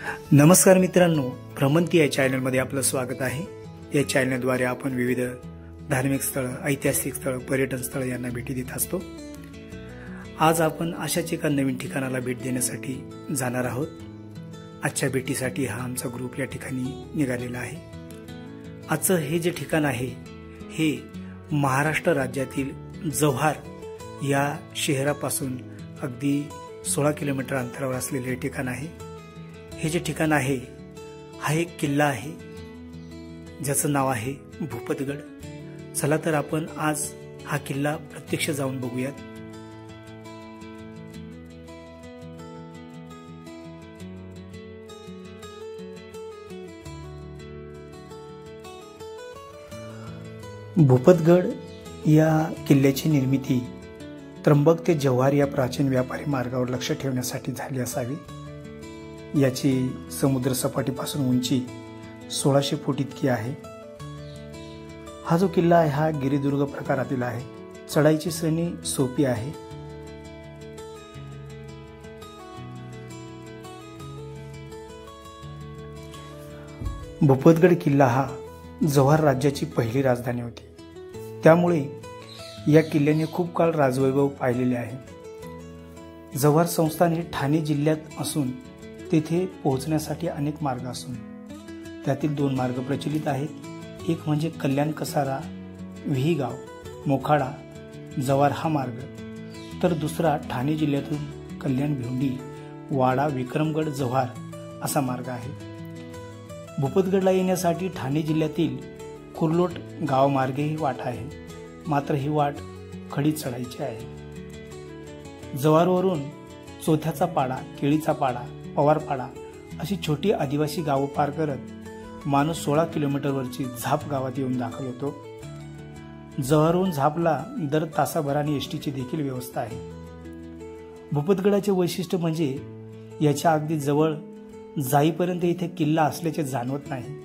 नमस्कार मित्रांनो, भ्रमंती या चॅनलमध्ये आपलं स्वागत आहे। या चॅनलद्वारे आपण विविध धार्मिक स्थळ, ऐतिहासिक स्थळ, पर्यटन स्थळ यांना भेटी देत असतो। आज आपण अशाच एका नवीन ठिकाणाला भेट देण्यासाठी जाणार आहोत। आजच्या भेटीसाठी हा आमचा ग्रुप या ठिकाणी निघालेला आहे। आजचं हे जे ठिकाण आहे हे महाराष्ट्र राज्यातील जव्हार या शहरापासून अगदी 16 किलोमीटर अंतरावर असलेले ठिकाण आहे। हे जे ठिकाण आहे हा एक किल्ला आहे ज्याचं नाव आहे भूपतगड। चला तर आपण आज हा किल्ला प्रत्यक्ष जाऊन बघूयात। भूपतगड या किल्ल्याची निर्मिती त्र्यंबक ते जव्हार या प्राचीन व्यापारी मार्गावर लक्ष ठेवण्यासाठी झाली असावी। याची समुद्र सपाटीपासून उंची 1600 फूट इतकी आहे। हा जो किल्ला आहे हा गिरिदुर्ग प्रकारातील आहे। चढाईची श्रेणी सोपी आहे। भूपतगड किल्ला हा जव्हार राज्याची पहिली राजधानी होती, त्यामुळे या किल्ल्याने खूप काळ राजवैभव पाहिलेले आहे। जव्हार संस्थान हे ठाणे जिल्ह्यात असून तेथे पोहोचण्यासाठी अनेक मार्ग असून त्यातील 2 मार्ग प्रचलित आहेत। एक म्हणजे कल्याण कसारा विहीगाव मोखाडा जव्हार हा मार्ग, तर दुसरा ठाणे जिल्ह्यातून कल्याण भिवंडी वाडा विक्रमगड जव्हार असा मार्ग आहे। भूपतगडला येण्यासाठी ठाणे जिल्ह्यातील कुर्लोट गावामार्गे ही वाट आहे, मात्र ही वाट खडी चढायची आहे। जव्हारवरून चोथ्याचा पाडा, केळीचा पाडा, पवारपाडा अशी छोटी आदिवासी गावं पार करत माणूस 16 किलोमीटरवरची झाप गावात येऊन दाखल होतो। जव्हारहून झापला दर तासाभराने एसटीची देखील व्यवस्था आहे। भूपतगडाचे वैशिष्ट्य म्हणजे याच्या अगदी जवळ जाईपर्यंत इथे किल्ला असल्याचे जाणवत नाही।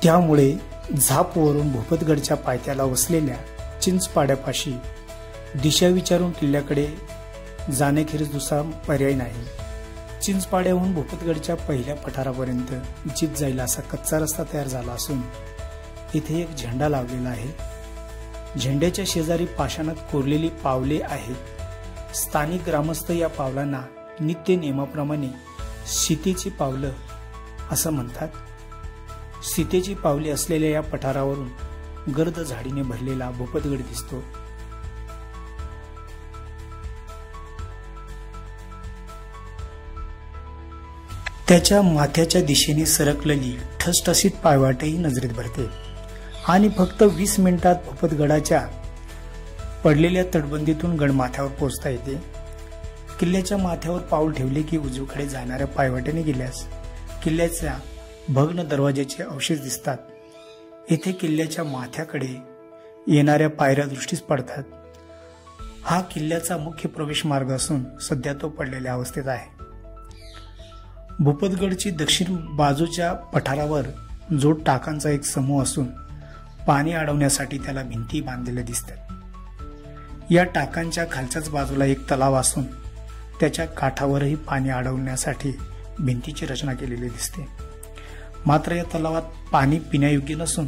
त्यामुळे झापवरून भूपतगडच्या पायथ्याला वसलेल्या चिंचपाड्यापाशी दिशा विचारून किल्ल्याकडे जाण्याखेरीज दुसरा पर्याय नाही। चिंचपाड्याहून भूपतगडच्या पहिल्या पठारापर्यंत जीप जायला असा कच्चा रस्ता तयार झाला असून इथे एक झेंडा लावलेला आहे। झेंड्याच्या शेजारी पाषाणात कोरलेली पावले आहेत। स्थानिक ग्रामस्थ या पावलांना नित्य नियमाप्रमाणे सीतेची पावलं असं म्हणतात। सीतेची पावले असलेल्या या पठारावरून गर्द झाडीने भरलेला भूपतगड दिसतो। त्याच्या माथ्याच्या दिशेने सरकलेली ठसठसीत पायवाटही नजरेत भरते आणि फक्त 20 मिनिटात भूपतगडाच्या पडलेल्या तटबंदीतून गडमाथ्यावर पोहोचता येते। किल्ल्याच्या माथ्यावर पाऊल ठेवले की उजवीकडे जाणाऱ्या पायवाटेने गेल्यास किल्ल्याच्या भग्न दरवाजाचे अवशेष दिसतात. येथे किल्ल्याच्या माथ्याकडे येणाऱ्या पायऱ्या दृष्टीस पडतात. हा किल्ल्याचा मुख्य प्रवेश मार्ग असून सध्या तो पडलेल्या अवस्थेत आहे. भूपतगडची दक्षिण बाजूच्या पठारावर जोड टाकांचा एक समूह असून पाणी अडवण्यासाठी त्याला भिंती बांधलेल्या दिसतात. या टाकांच्या खालच्याच बाजूला एक तलाव असून त्याच्या काठावरही पाणी अडवण्यासाठी भिंतीची रचना केलेली दिसते. मात्र या तलावात पाणी पिण्यायोग्य नसून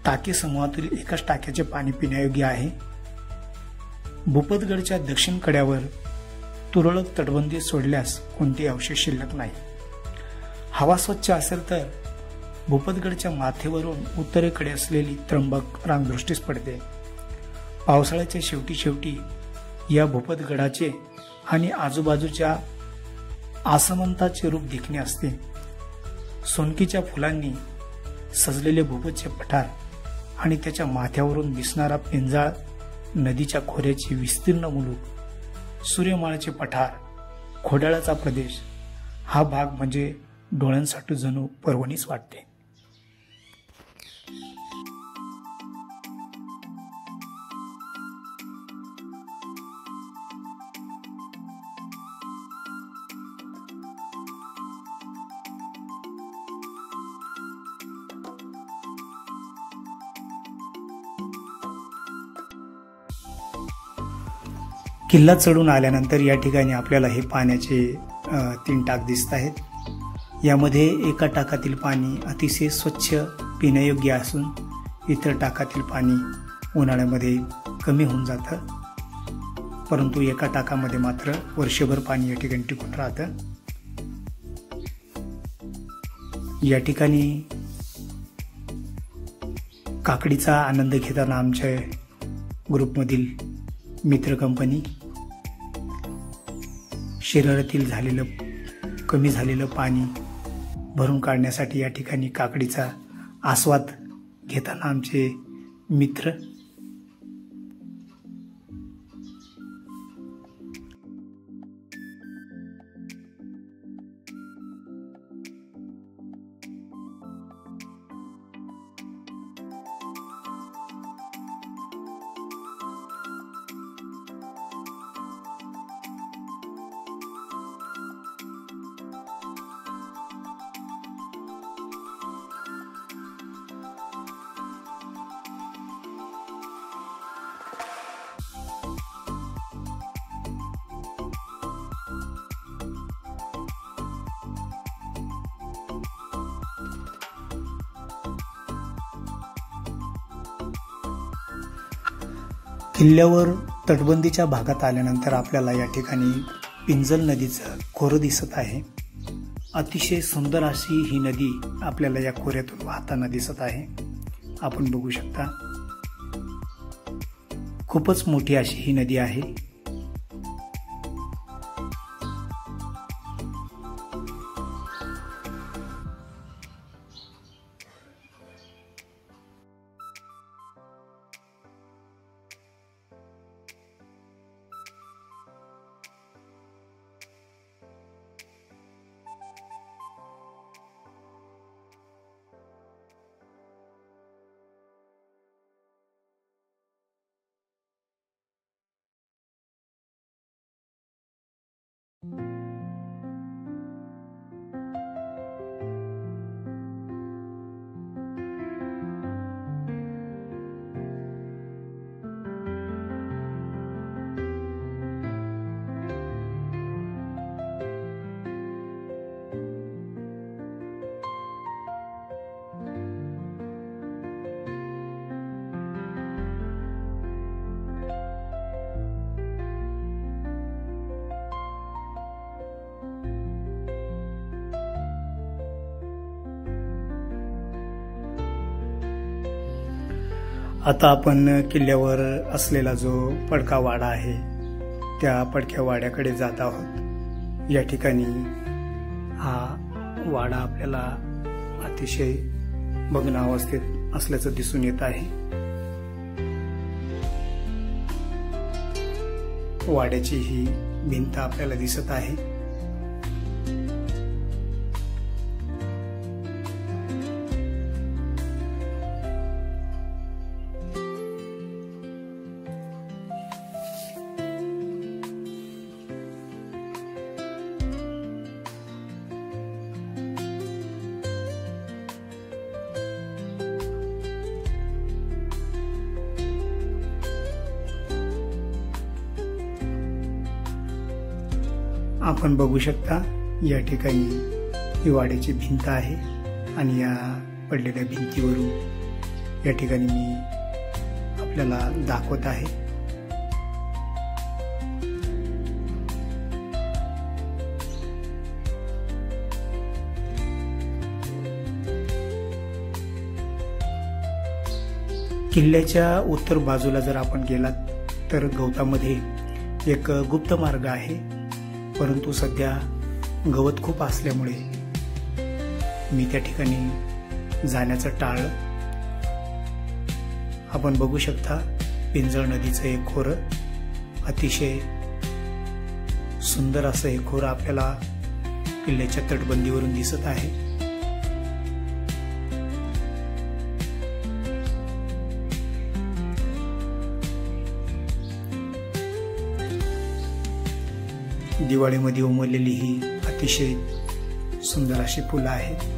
टाकी समूहातील एकाच टाक्याचे पाणी पिण्यायोग्य आहे. भूपतगडच्या दक्षिण कड्यावर तुरळक तटबंदी सोडल्यास कोणतेही अवशेष शिल्लक नाही. हवा स्वच्छ असेल तर भूपतगडच्या माथेवरून उत्तरेकडे असलेली त्र्यंबक रांग दृष्टीस पडते. पावसाळ्याच्या शेवटी या भूपतगडाचे आणि आजूबाजूच्या आसमंताचे रूप देखणे असते. सोनकीच्या फुलांनी सजलेले भूपतचे पठार आणि त्याच्या माथ्यावरून दिसणारा पिंजाळ नदीच्या खोऱ्याचे विस्तीर्ण मुलूक, सूर्यमाळाचे पठार, खोडाळाचा प्रदेश, हा भाग म्हणजे डोळ्यांसाठी जणू पर्वणीच वाटते. किल्ला चढून आल्यानंतर या ठिकाणी आपल्याला हे पाण्याचे 3 टाक दिसत आहेत. यामध्ये एका टाकातील पाणी अतिशय स्वच्छ पिण्यायोग्य असून इतर टाकातील पाणी उन्हाळ्यामध्ये कमी होऊन जातं, परंतु एका टाकामध्ये मात्र वर्षभर पाणी या ठिकाणी टिकून राहतं. या ठिकाणी काकडीचा आनंद घेताना आमच्या ग्रुपमधील मित्र कंपनी शरीरातील कमी झालेलं पाणी भरून काढण्यासाठी या ठिकाणी काकडीचा आस्वाद घेताना आमचे मित्र किल्ल्यावर तटबंदीच्या भागात आल्यानंतर आपल्याला या ठिकाणी पिंजल नदीचं खोरं दिसत आहे. अतिशय सुंदर अशी ही नदी आपल्याला या खोऱ्यातून वाहताना दिसत आहे. आपण बघू शकता, खूपच मोठी अशी ही नदी आहे. आता आपण किल्ल्यावर असलेला जो पडका वाडा आहे त्या पडक्या वाड्याकडे जात आहोत. या ठिकाणी हा वाडा आपल्याला अतिशय भग्न अवस्थेत असल्याचं दिसून येत आहे. वाड्याची ही भिंत आपल्याला दिसत आहे. आपण बघू शकता या ठिकाणी ही वाड्याची भिंत आहे आणि या पडलेल्या भिंतीवरून या ठिकाणी मी आपल्याला दाखवत आहे. किल्ल्याच्या उत्तर बाजूला जर आपण गेलात तर गवतामध्ये एक गुप्त मार्ग आहे, परंतु सध्या गवत खूप असल्यामुळे मी त्या ठिकाणी जाण्याचं टाळलं. आपण बघू शकता पिंजळ नदीचं एक खोरं, अतिशय सुंदर असं हे खोरं आपल्याला किल्ल्याच्या तटबंदीवरून दिसत आहे. दिवाळीमध्ये उमललेली ही अतिशय सुंदर अशी फुलं आहेत.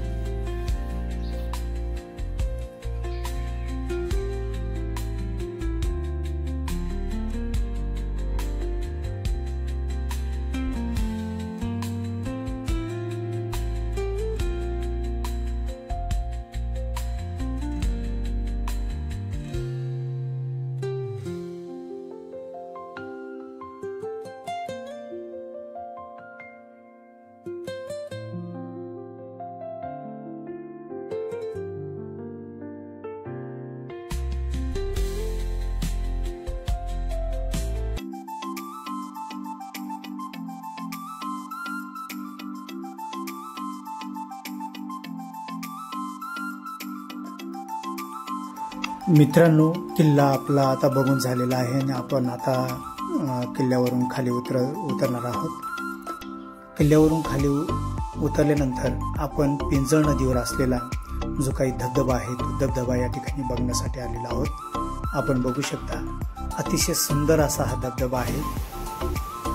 मित्रांनो, किल्ला आपला आता बघून झालेला आहे आणि आपण आता किल्ल्यावरून खाली उतरणार आहोत. किल्ल्यावरून खाली उतरल्यानंतर आपण पिंजळ नदीवर असलेला जो काही धबधबा आहे तो धबधबा या ठिकाणी बघण्यासाठी आलेला आहोत. आपण बघू शकता अतिशय सुंदर असा हा धबधबा आहे.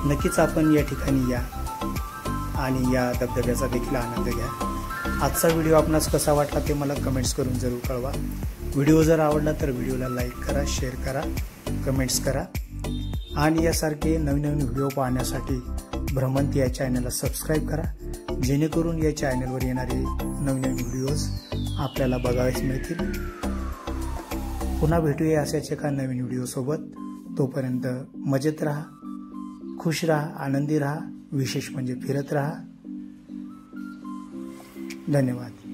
नक्कीच आपण या ठिकाणी या आणि या धबधब्याचा देखील आनंद घ्या. आजचा व्हिडिओ आपणास कसा वाटला ते मला कमेंट्स करून जरूर कळवा. व्हिडिओ जर आवडला तर व्हिडिओला लाईक करा, शेअर करा, कमेंट्स करा आणि यासारखे नवीन नवीन व्हिडिओ पाहण्यासाठी भ्रमंती या चॅनलला सबस्क्राईब करा, जेणेकरून या चॅनलवर येणारे नवीन नवीन व्हिडिओज आपल्याला बघायला मिळतील. पुन्हा भेटूया अशाच एका नवीन व्हिडिओसोबत. तोपर्यंत मजेत राहा, खुश राहा, आनंदी राहा, विशेष म्हणजे फिरत राहा. धन्यवाद.